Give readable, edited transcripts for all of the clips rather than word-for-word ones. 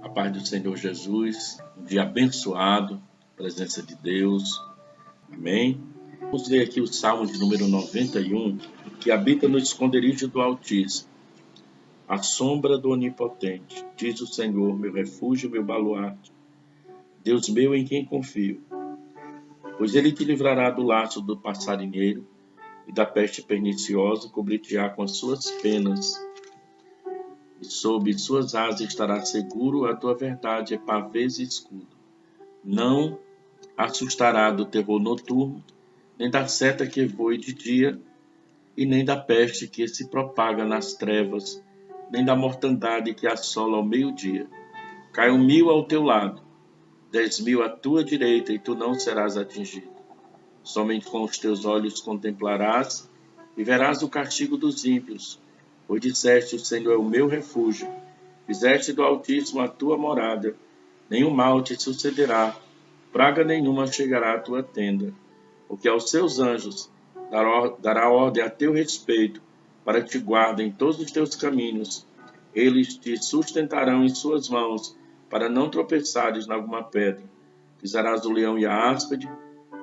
A paz do Senhor Jesus, um dia abençoado, presença de Deus, amém? Vamos ler aqui o Salmo de número 91, que habita no esconderijo do Altíssimo, à sombra do Onipotente, diz o Senhor, meu refúgio, meu baluarte, Deus meu em quem confio. Pois ele te livrará do laço do passarinheiro e da peste perniciosa, cobrir-te-á com as suas penas. E sob suas asas estará seguro, a tua verdade é pavês e escudo. Não assustará do terror noturno, nem da seta que voe de dia, e nem da peste que se propaga nas trevas, nem da mortandade que assola ao meio-dia. Caiam 1000 ao teu lado, 10.000 à tua direita, e tu não serás atingido. Somente com os teus olhos contemplarás e verás o castigo dos ímpios. Pois disseste, o Senhor é o meu refúgio, fizeste do Altíssimo a tua morada, nenhum mal te sucederá, praga nenhuma chegará à tua tenda, porque aos seus anjos dará ordem a teu respeito, para que te guardem todos os teus caminhos. Eles te sustentarão em suas mãos, para não tropeçares em alguma pedra. Pisarás o leão e a áspide,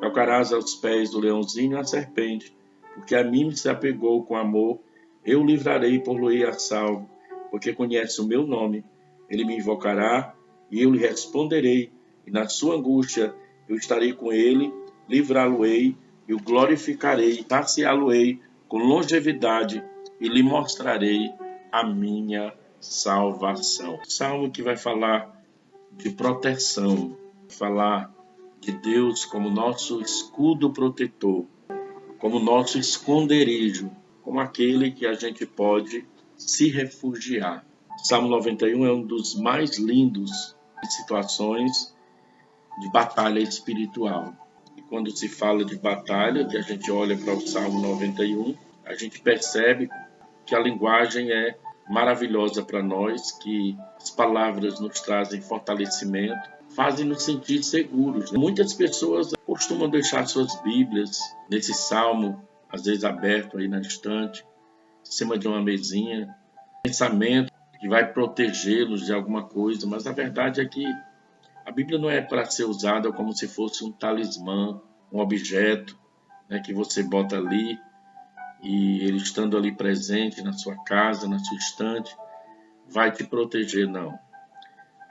calcarás aos pés o leãozinho e a serpente, porque a mim se apegou com amor. Eu o livrarei e por-lo-ei a salvo, porque conhece o meu nome. Ele me invocará, e eu lhe responderei, e na sua angústia eu estarei com ele, livrá-lo-ei, e o glorificarei, saciá-lo-ei com longevidade, e lhe mostrarei a minha salvação. Salmo que vai falar de proteção, falar de Deus como nosso escudo protetor, como nosso esconderijo, como aquele que a gente pode se refugiar. Salmo 91 é um dos mais lindos em situações de batalha espiritual. E quando se fala de batalha, que a gente olha para o Salmo 91, a gente percebe que a linguagem é maravilhosa para nós, que as palavras nos trazem fortalecimento, fazem nos sentir seguros. Muitas pessoas costumam deixar suas Bíblias nesse salmo, às vezes aberto aí na estante, em cima de uma mesinha, pensamento que vai protegê-los de alguma coisa, mas a verdade é que a Bíblia não é para ser usada como se fosse um talismã, um objeto, né, que você bota ali e ele estando ali presente na sua casa, na sua estante, vai te proteger, não.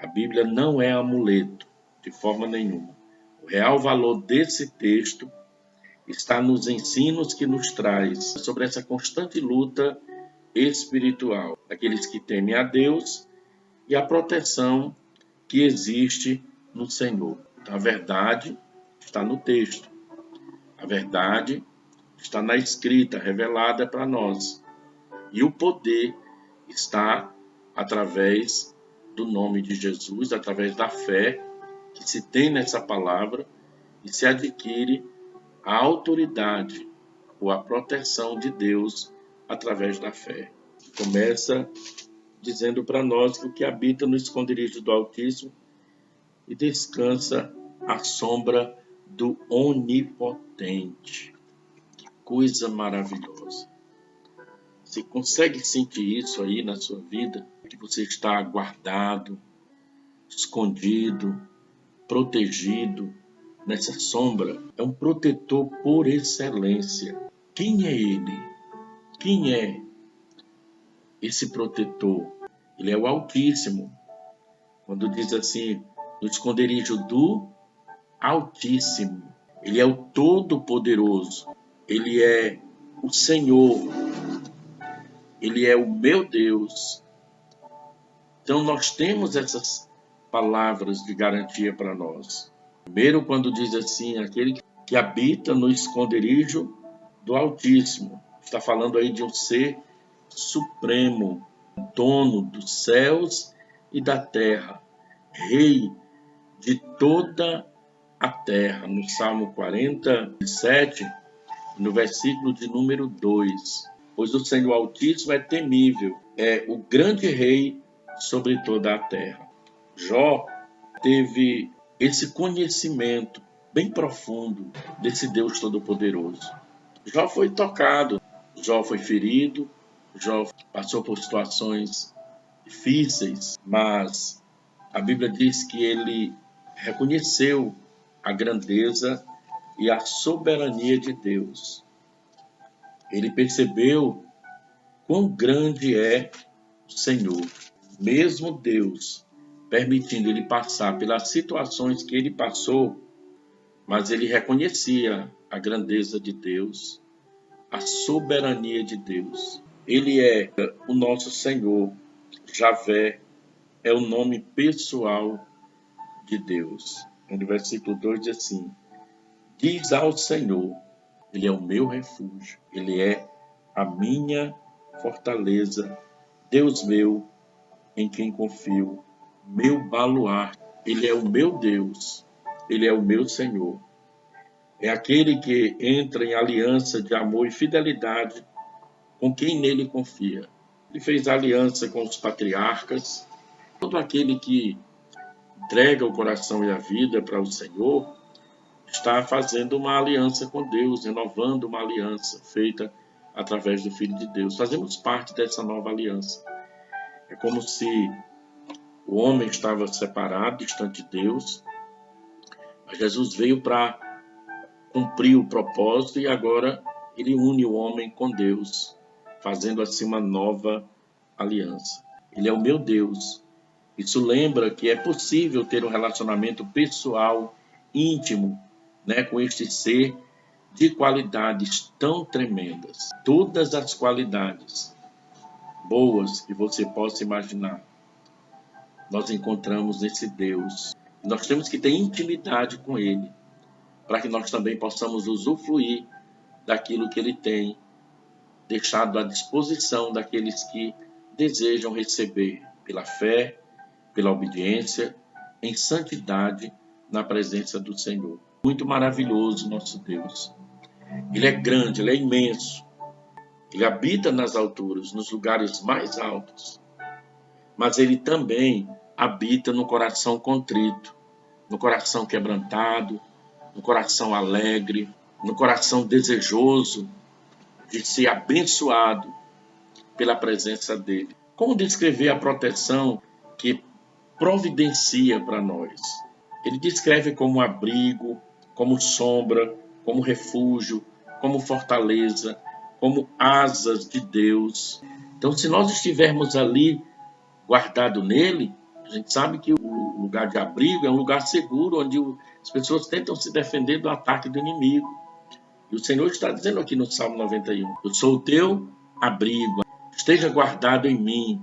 A Bíblia não é amuleto, de forma nenhuma. O real valor desse texto está nos ensinos que nos traz sobre essa constante luta espiritual, daqueles que temem a Deus e a proteção que existe no Senhor. A verdade está no texto. A verdade está na escrita revelada para nós. E o poder está através do nome de Jesus, através da fé que se tem nessa palavra e se adquire a autoridade ou a proteção de Deus através da fé. Começa dizendo para nós que o que habita no esconderijo do Altíssimo e descansa à sombra do Onipotente. Que coisa maravilhosa! Você consegue sentir isso aí na sua vida? Que você está guardado, escondido, protegido nessa sombra. É um protetor por excelência. Quem é ele? Quem é esse protetor? Ele é o Altíssimo. Quando diz assim, no esconderijo do Altíssimo. Ele é o Todo-Poderoso. Ele é o Senhor. Ele é o meu Deus. Então nós temos essas palavras de garantia para nós. Primeiro, quando diz assim, aquele que habita no esconderijo do Altíssimo. Está falando aí de um ser supremo, dono dos céus e da terra, rei de toda a terra. No Salmo 47, no versículo de número 2. Pois o Senhor Altíssimo é temível, é o grande rei sobre toda a terra. Jó teve esse conhecimento bem profundo desse Deus Todo-Poderoso. Jó foi tocado, Jó foi ferido, Jó passou por situações difíceis, mas a Bíblia diz que ele reconheceu a grandeza e a soberania de Deus. Ele percebeu quão grande é o Senhor. Mesmo Deus permitindo ele passar pelas situações que ele passou, mas ele reconhecia a grandeza de Deus, a soberania de Deus. Ele é o nosso Senhor. Javé é o nome pessoal de Deus. No versículo 2 diz assim: diz ao Senhor, Ele é o meu refúgio, Ele é a minha fortaleza, Deus meu, em quem confio, meu baluarte. Ele é o meu Deus, Ele é o meu Senhor. É aquele que entra em aliança de amor e fidelidade com quem nele confia. Ele fez aliança com os patriarcas. Todo aquele que entrega o coração e a vida para o Senhor está fazendo uma aliança com Deus, renovando uma aliança feita através do Filho de Deus. Fazemos parte dessa nova aliança. É como se o homem estava separado, distante de Deus, mas Jesus veio para cumprir o propósito e agora ele une o homem com Deus, fazendo assim uma nova aliança. Ele é o meu Deus. Isso lembra que é possível ter um relacionamento pessoal, íntimo, com este ser de qualidades tão tremendas. Todas as qualidades boas que você possa imaginar, nós encontramos nesse Deus. Nós temos que ter intimidade com Ele, para que nós também possamos usufruir daquilo que Ele tem deixado à disposição daqueles que desejam receber pela fé, pela obediência, em santidade, na presença do Senhor. Muito maravilhoso nosso Deus. Ele é grande, Ele é imenso. Ele habita nas alturas, nos lugares mais altos. Mas Ele também habita no coração contrito, no coração quebrantado, no coração alegre, no coração desejoso de ser abençoado pela presença dEle. Como descrever a proteção que providencia para nós? Ele descreve como abrigo, como sombra, como refúgio, como fortaleza, como asas de Deus. Então, se nós estivermos ali guardado nele, a gente sabe que o lugar de abrigo é um lugar seguro, onde as pessoas tentam se defender do ataque do inimigo. E o Senhor está dizendo aqui no Salmo 91, eu sou o teu abrigo, esteja guardado em mim,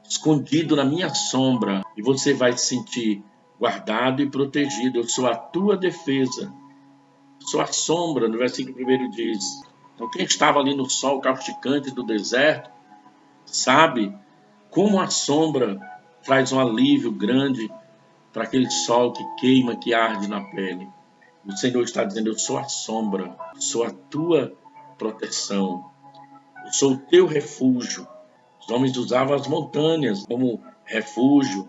escondido na minha sombra, e você vai se sentir guardado e protegido. Eu sou a tua defesa, sou a sombra, no versículo 1 diz. Então quem estava ali no sol causticante do deserto, sabe como a sombra traz um alívio grande para aquele sol que queima, que arde na pele. O Senhor está dizendo, eu sou a sombra, sou a tua proteção, eu sou o teu refúgio. Os homens usavam as montanhas como refúgio,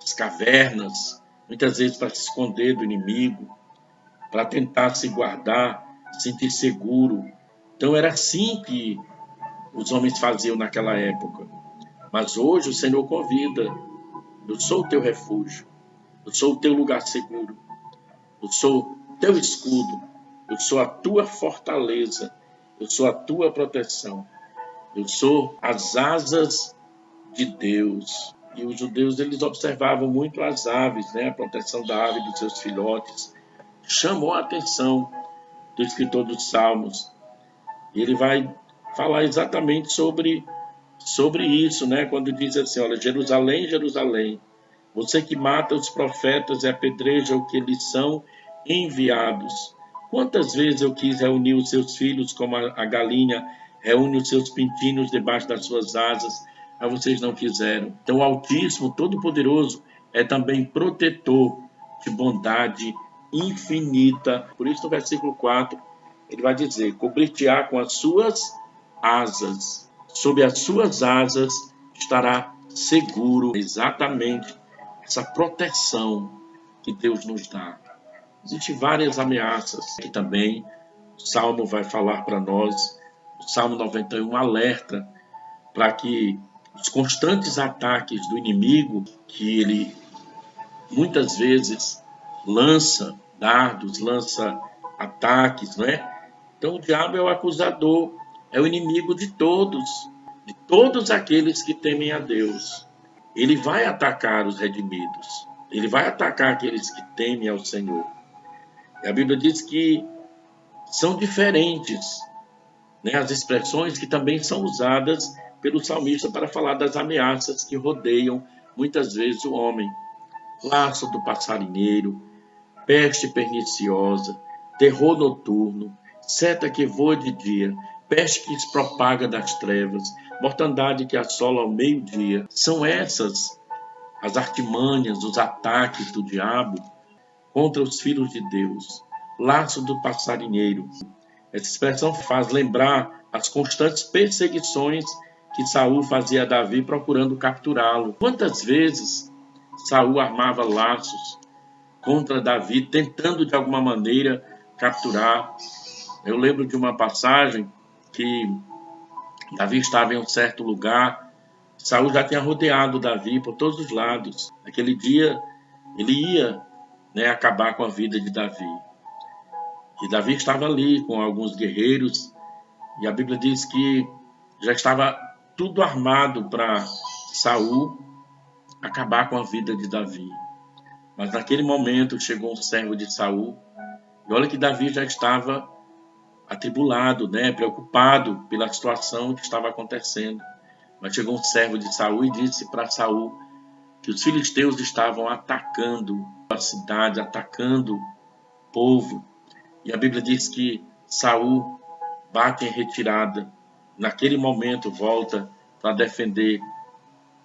as cavernas, muitas vezes para se esconder do inimigo, para tentar se guardar, se sentir seguro. Então era assim que os homens faziam naquela época. Mas hoje o Senhor convida, eu sou o teu refúgio, eu sou o teu lugar seguro, eu sou o teu escudo, eu sou a tua fortaleza, eu sou a tua proteção, eu sou as asas de Deus. E os judeus, eles observavam muito as aves, a proteção da ave dos seus filhotes. Chamou a atenção do escritor dos Salmos. Ele vai falar exatamente sobre isso, quando diz assim, olha, Jerusalém, Jerusalém, você que mata os profetas e apedreja o que lhes são enviados. Quantas vezes eu quis reunir os seus filhos como a galinha reúne os seus pintinhos debaixo das suas asas, mas vocês não quiseram. Então o Altíssimo, Todo-Poderoso, é também protetor de bondade infinita. Por isso no versículo 4, ele vai dizer, cobrir-te-á com as suas asas. Sob as suas asas estará seguro. Exatamente essa proteção que Deus nos dá. Existem várias ameaças que também o Salmo vai falar para nós. O Salmo 91 alerta para que os constantes ataques do inimigo que ele muitas vezes lança dardos, lança ataques, não é? Então o diabo é o acusador, é o inimigo de todos aqueles que temem a Deus. Ele vai atacar os redimidos, ele vai atacar aqueles que temem ao Senhor. E a Bíblia diz que são diferentes, né, as expressões que também são usadas pelo salmista para falar das ameaças que rodeiam muitas vezes o homem. Laço do passarinheiro, peste perniciosa, terror noturno, seta que voa de dia, peste que se propaga das trevas, mortandade que assola ao meio-dia. São essas as artimanhas, os ataques do diabo contra os filhos de Deus. Laço do passarinheiro. Essa expressão faz lembrar as constantes perseguições que Saul fazia a Davi procurando capturá-lo. Quantas vezes Saul armava laços contra Davi, tentando de alguma maneira capturar. Eu lembro de uma passagem que Davi estava em um certo lugar, Saul já tinha rodeado Davi por todos os lados. Naquele dia ele ia, né, acabar com a vida de Davi. E Davi estava ali com alguns guerreiros, e a Bíblia diz que já estava tudo armado para Saul acabar com a vida de Davi. Mas naquele momento chegou um servo de Saul, e olha que Davi já estava atribulado, né, preocupado pela situação que estava acontecendo. Mas chegou um servo de Saul e disse para Saul que os filisteus estavam atacando a cidade, atacando o povo. E a Bíblia diz que Saul bate em retirada. Naquele momento volta para defender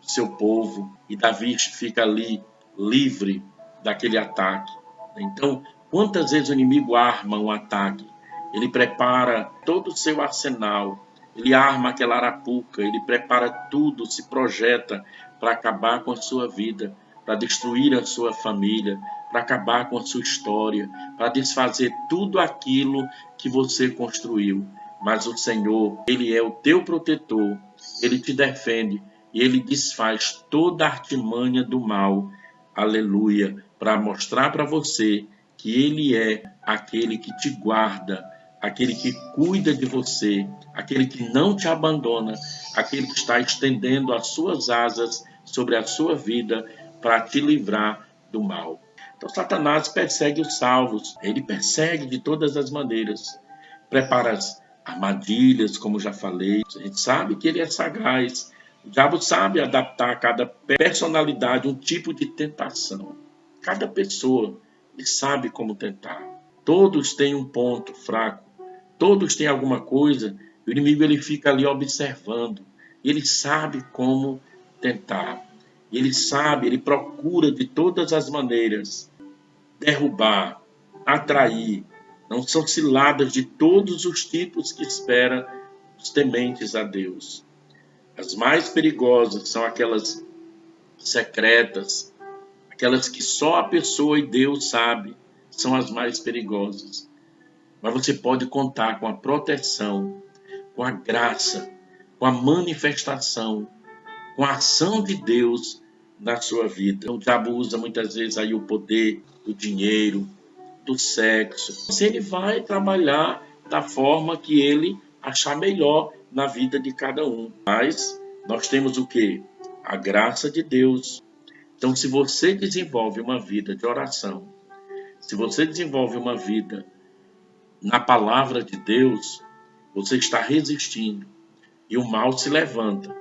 o seu povo. E Davi fica ali livre daquele ataque. Então, quantas vezes o inimigo arma um ataque? Ele prepara todo o seu arsenal. Ele arma aquela arapuca. Ele prepara tudo, se projeta para acabar com a sua vida, para destruir a sua família, para acabar com a sua história, para desfazer tudo aquilo que você construiu. Mas o Senhor, Ele é o teu protetor, Ele te defende e Ele desfaz toda a artimanha do mal. Aleluia! Para mostrar para você que Ele é aquele que te guarda, aquele que cuida de você, aquele que não te abandona, aquele que está estendendo as suas asas sobre a sua vida para te livrar do mal. Então Satanás persegue os salvos, ele persegue de todas as maneiras, prepara as armadilhas, como já falei. A gente sabe que ele é sagaz, o diabo sabe adaptar a cada personalidade um tipo de tentação. Cada pessoa ele sabe como tentar. Todos têm um ponto fraco, todos têm alguma coisa, o inimigo ele fica ali observando, ele sabe como tentar, ele sabe, ele procura de todas as maneiras derrubar, atrair. Não são ciladas de todos os tipos que espera os tementes a Deus. As mais perigosas são aquelas secretas, aquelas que só a pessoa e Deus sabe, são as mais perigosas. Mas você pode contar com a proteção, com a graça, com a manifestação, com a ação de Deus na sua vida. O diabo usa muitas vezes aí o poder do dinheiro, do sexo. Se ele vai trabalhar da forma que ele achar melhor na vida de cada um. Mas nós temos o quê? A graça de Deus. Então, se você desenvolve uma vida de oração, se você desenvolve uma vida na palavra de Deus, você está resistindo e o mal se levanta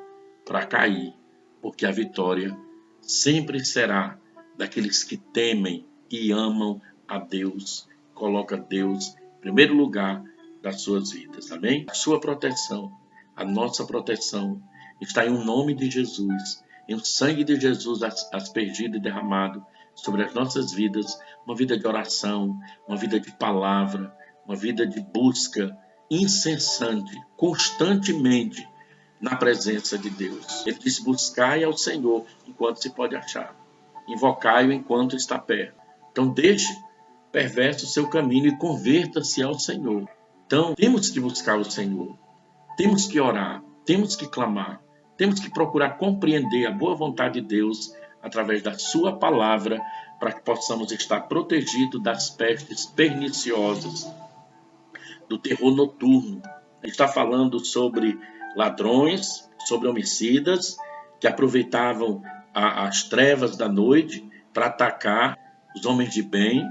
para cair, porque a vitória sempre será daqueles que temem e amam a Deus, coloca Deus em primeiro lugar das suas vidas, amém? A sua proteção, a nossa proteção está em o nome de Jesus, em o sangue de Jesus aspergido e derramado sobre as nossas vidas, uma vida de oração, uma vida de palavra, uma vida de busca incessante, constantemente na presença de Deus. Ele diz: buscai ao Senhor enquanto se pode achar, invocai-o enquanto está perto. Então deixe perverso o seu caminho e converta-se ao Senhor. Então temos que buscar o Senhor, temos que orar, temos que clamar, temos que procurar compreender a boa vontade de Deus através da sua palavra, para que possamos estar protegidos das pestes perniciosas, do terror noturno. A gente está falando sobre ladrões, sobre homicidas, que aproveitavam as trevas da noite para atacar os homens de bem.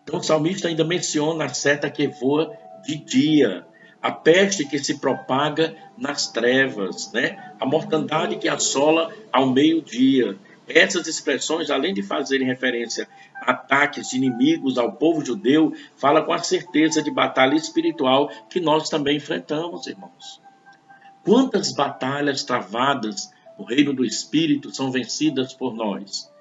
Então o salmista ainda menciona a seta que voa de dia, a peste que se propaga nas trevas, né? A mortandade que assola ao meio-dia. Essas expressões, além de fazerem referência a ataques de inimigos ao povo judeu, fala com a certeza de batalha espiritual que nós também enfrentamos, irmãos. Quantas batalhas travadas no reino do Espírito são vencidas por nós?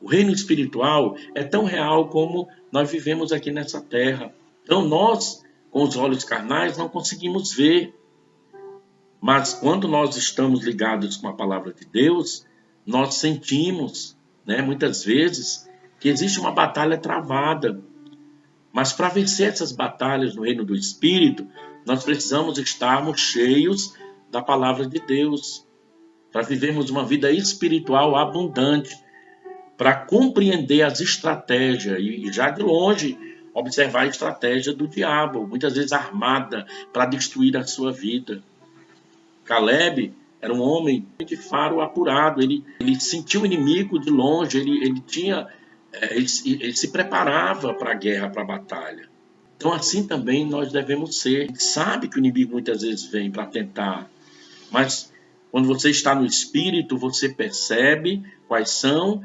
O reino espiritual é tão real como nós vivemos aqui nessa terra. Então nós, com os olhos carnais, não conseguimos ver. Mas quando nós estamos ligados com a palavra de Deus, nós sentimos, né, muitas vezes, que existe uma batalha travada. Mas para vencer essas batalhas no reino do Espírito, nós precisamos estarmos cheios da palavra de Deus, para vivermos uma vida espiritual abundante, para compreender as estratégias e já de longe observar a estratégia do diabo, muitas vezes armada para destruir a sua vida. Caleb era um homem de faro apurado, ele sentiu o inimigo de longe, ele se preparava para a guerra, para a batalha. Então assim também nós devemos ser. A gente sabe que o inimigo muitas vezes vem para tentar, mas quando você está no Espírito, você percebe quais são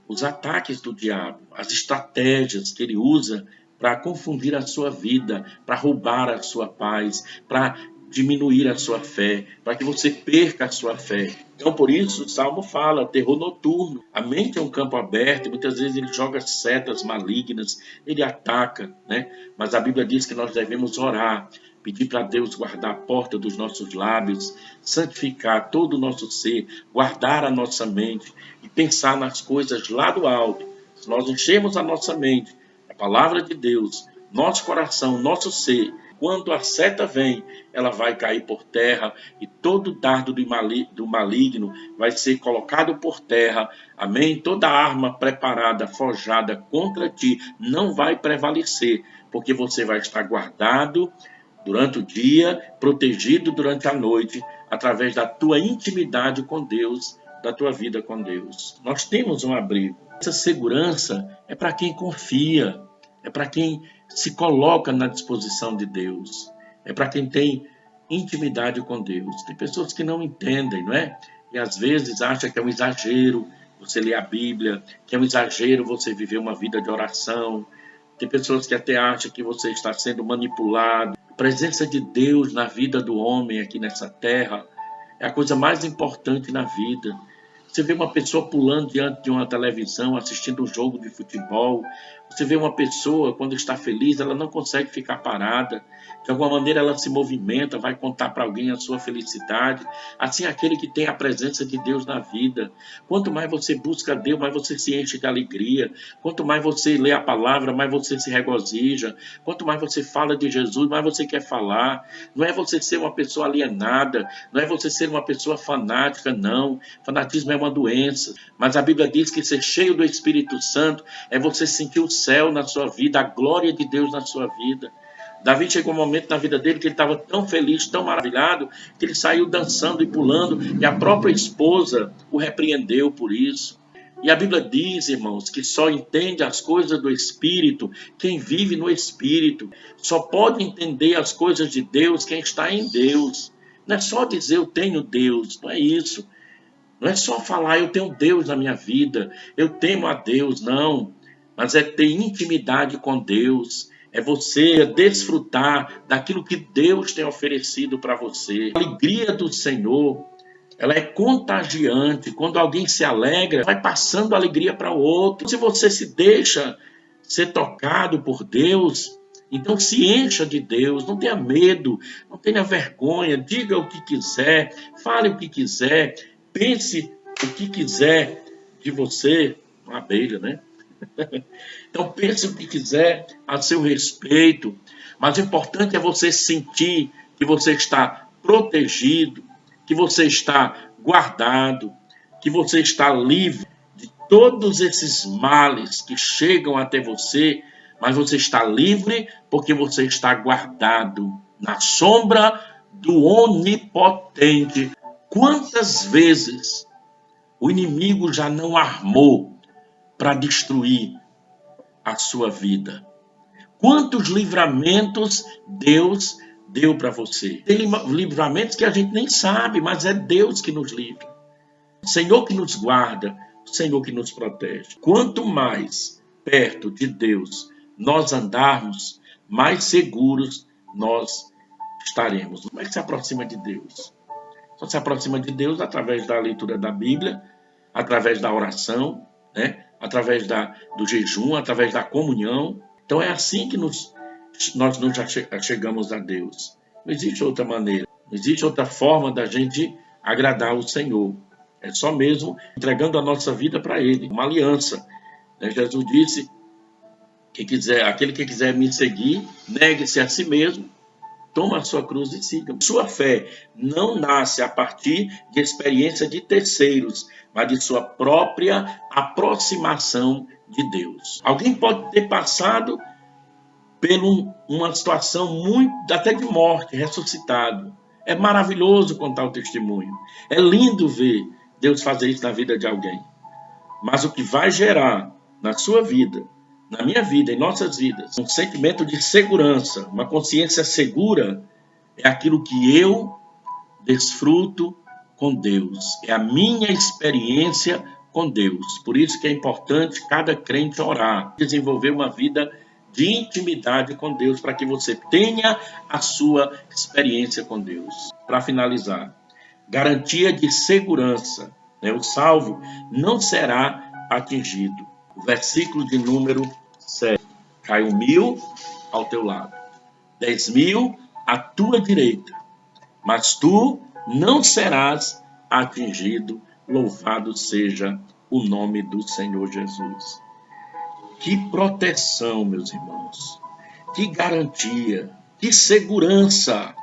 os ataques do diabo, as estratégias que ele usa para confundir a sua vida, para roubar a sua paz, para diminuir a sua fé, para que você perca a sua fé. Então, por isso, o Salmo fala, terror noturno. A mente é um campo aberto, e muitas vezes ele joga setas malignas, ele ataca, né? Mas a Bíblia diz que nós devemos orar, pedir para Deus guardar a porta dos nossos lábios, santificar todo o nosso ser, guardar a nossa mente e pensar nas coisas lá do alto. Se nós enchermos a nossa mente, a palavra de Deus, nosso coração, nosso ser, quando a seta vem, ela vai cair por terra e todo dardo do maligno vai ser colocado por terra. Amém? Toda arma preparada, forjada contra ti não vai prevalecer, porque você vai estar guardado durante o dia, protegido durante a noite, através da tua intimidade com Deus, da tua vida com Deus. Nós temos um abrigo. Essa segurança é para quem confia, é para quem se coloca na disposição de Deus, é para quem tem intimidade com Deus. Tem pessoas que não entendem, não é? E às vezes acham que é um exagero você ler a Bíblia, que é um exagero você viver uma vida de oração. Tem pessoas que até acham que você está sendo manipulado. A presença de Deus na vida do homem aqui nessa terra é a coisa mais importante na vida. Você vê uma pessoa pulando diante de uma televisão, assistindo um jogo de futebol. Você vê uma pessoa, quando está feliz, ela não consegue ficar parada. De alguma maneira ela se movimenta, vai contar para alguém a sua felicidade. Assim é aquele que tem a presença de Deus na vida. Quanto mais você busca Deus, mais você se enche de alegria. Quanto mais você lê a palavra, mais você se regozija. Quanto mais você fala de Jesus, mais você quer falar. Não é você ser uma pessoa alienada, não é você ser uma pessoa fanática, não. Fanatismo é uma doença. Mas a Bíblia diz que ser cheio do Espírito Santo é você sentir o céu na sua vida, a glória de Deus na sua vida. Davi chegou um momento na vida dele que ele estava tão feliz, tão maravilhado, que ele saiu dançando e pulando, e a própria esposa o repreendeu por isso. E a Bíblia diz, irmãos, que só entende as coisas do Espírito quem vive no Espírito. Só pode entender as coisas de Deus quem está em Deus. Não é só dizer eu tenho Deus, não é isso. Não é só falar eu tenho Deus na minha vida, eu temo a Deus, não. Mas é ter intimidade com Deus, é você desfrutar daquilo que Deus tem oferecido para você. A alegria do Senhor, ela é contagiante. Quando alguém se alegra, vai passando alegria para o outro. Se você se deixa ser tocado por Deus, então se encha de Deus, não tenha medo, não tenha vergonha, diga o que quiser, fale o que quiser, pense o que quiser de você. Uma abelha, né? Então pense o que quiser a seu respeito, mas o importante é você sentir que você está protegido, que você está guardado, que você está livre de todos esses males que chegam até você, mas você está livre porque você está guardado na sombra do Onipotente. Quantas vezes o inimigo já não armou para destruir a sua vida? Quantos livramentos Deus deu para você? Tem livramentos que a gente nem sabe, mas é Deus que nos livra. O Senhor que nos guarda, o Senhor que nos protege. Quanto mais perto de Deus nós andarmos, mais seguros nós estaremos. Como é que se aproxima de Deus? Só se aproxima de Deus através da leitura da Bíblia, através da oração, né? Através do jejum, através da comunhão. Então é assim que nós nos chegamos a Deus. Não existe outra maneira, não existe outra forma da gente agradar o Senhor. É só mesmo entregando a nossa vida para Ele, uma aliança. Jesus disse aquele que quiser me seguir, negue-se a si mesmo, toma a sua cruz e siga. Sua fé não nasce a partir de experiência de terceiros, mas de sua própria aproximação de Deus. Alguém pode ter passado por uma situação até de morte, ressuscitado. É maravilhoso contar o testemunho. É lindo ver Deus fazer isso na vida de alguém. Mas o que vai gerar na sua vida, na minha vida, em nossas vidas, um sentimento de segurança, uma consciência segura, é aquilo que eu desfruto com Deus. É a minha experiência com Deus. Por isso que é importante cada crente orar, desenvolver uma vida de intimidade com Deus, para que você tenha a sua experiência com Deus. Para finalizar, garantia de segurança. O salvo não será atingido. O versículo de número 7. Caiu 1.000 ao teu lado, 10.000 à tua direita, mas tu não serás atingido. Louvado seja o nome do Senhor Jesus. Que proteção, meus irmãos. Que garantia, que segurança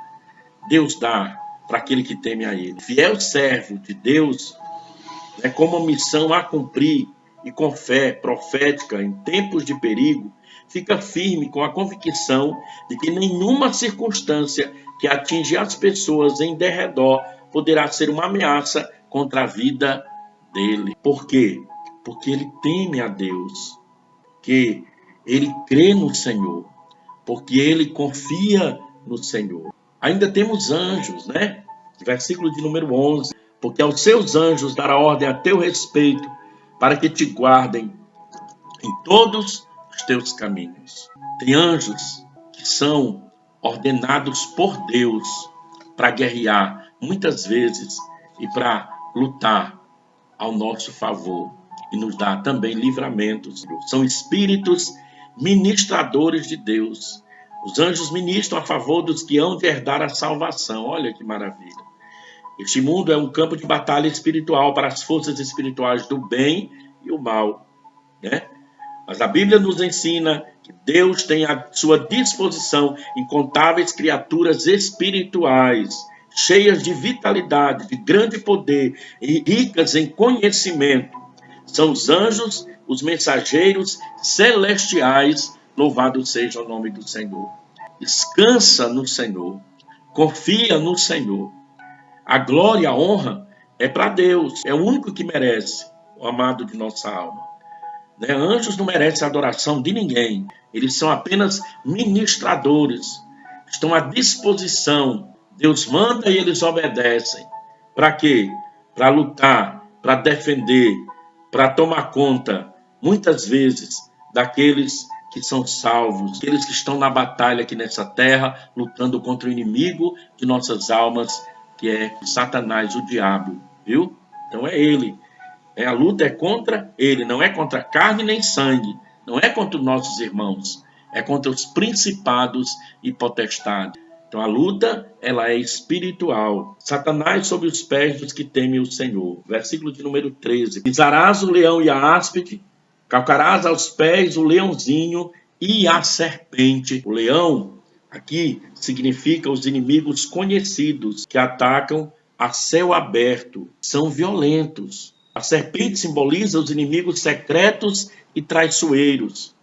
Deus dá para aquele que teme a Ele. Fiel servo de Deus, com uma missão a cumprir e com fé profética em tempos de perigo, fica firme com a convicção de que nenhuma circunstância que atinge as pessoas em derredor poderá ser uma ameaça contra a vida dele. Por quê? Porque ele teme a Deus, que ele crê no Senhor, porque ele confia no Senhor. Ainda temos anjos, Versículo de número 11. Porque aos seus anjos dará ordem a teu respeito, para que te guardem em todos os teus caminhos. Tem anjos que são ordenados por Deus para guerrear, muitas vezes, e para lutar ao nosso favor, e nos dar também livramentos. São espíritos ministradores de Deus. Os anjos ministram a favor dos que hão de herdar a salvação. Olha que maravilha. Este mundo é um campo de batalha espiritual para as forças espirituais do bem e o mal, Mas a Bíblia nos ensina que Deus tem à sua disposição incontáveis criaturas espirituais, cheias de vitalidade, de grande poder e ricas em conhecimento. São os anjos, os mensageiros celestiais. Louvado seja o nome do Senhor. Descansa no Senhor, confia no Senhor. A glória, a honra é para Deus. É o único que merece, o amado de nossa alma. Anjos não merecem a adoração de ninguém. Eles são apenas ministradores. Estão à disposição. Deus manda e eles obedecem. Para quê? Para lutar, para defender, para tomar conta, muitas vezes, daqueles que são salvos, aqueles que estão na batalha aqui nessa terra, lutando contra o inimigo de nossas almas, que é Satanás, o diabo, viu? Então é ele. A luta é contra ele, não é contra carne nem sangue, não é contra os nossos irmãos, é contra os principados e potestades. Então a luta, ela é espiritual. Satanás sob os pés dos que temem o Senhor. Versículo de número 13. Pisarás o leão e a áspide, calcarás aos pés o leãozinho e a serpente. O leão aqui significa os inimigos conhecidos que atacam a céu aberto. São violentos. A serpente simboliza os inimigos secretos e traiçoeiros.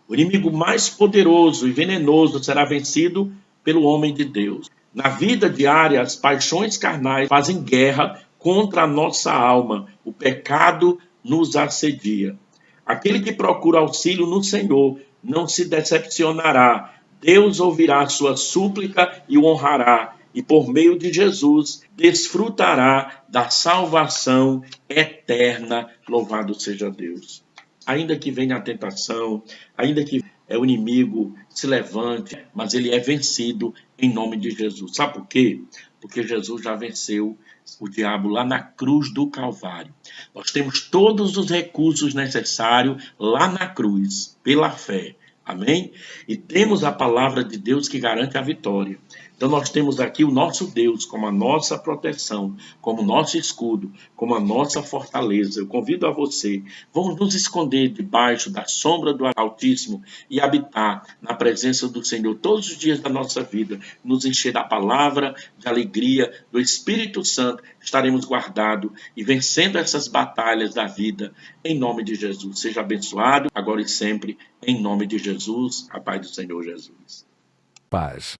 O inimigo mais poderoso e venenoso será vencido pelo homem de Deus. Na vida diária, as paixões carnais fazem guerra contra a nossa alma. O pecado nos assedia. Aquele que procura auxílio no Senhor não se decepcionará. Deus ouvirá a sua súplica e o honrará. E por meio de Jesus, desfrutará da salvação eterna. Louvado seja Deus. Ainda que venha a tentação, ainda que o inimigo se levante, mas ele é vencido em nome de Jesus. Sabe por quê? Porque Jesus já venceu o diabo lá na cruz do Calvário. Nós temos todos os recursos necessários lá na cruz, pela fé. Amém? E temos a palavra de Deus que garante a vitória. Então nós temos aqui o nosso Deus como a nossa proteção, como o nosso escudo, como a nossa fortaleza. Eu convido a você, vamos nos esconder debaixo da sombra do Altíssimo e habitar na presença do Senhor todos os dias da nossa vida, nos encher da palavra, de alegria, do Espírito Santo, estaremos guardados e vencendo essas batalhas da vida, em nome de Jesus. Seja abençoado, agora e sempre, em nome de Jesus, a paz do Senhor Jesus. Paz.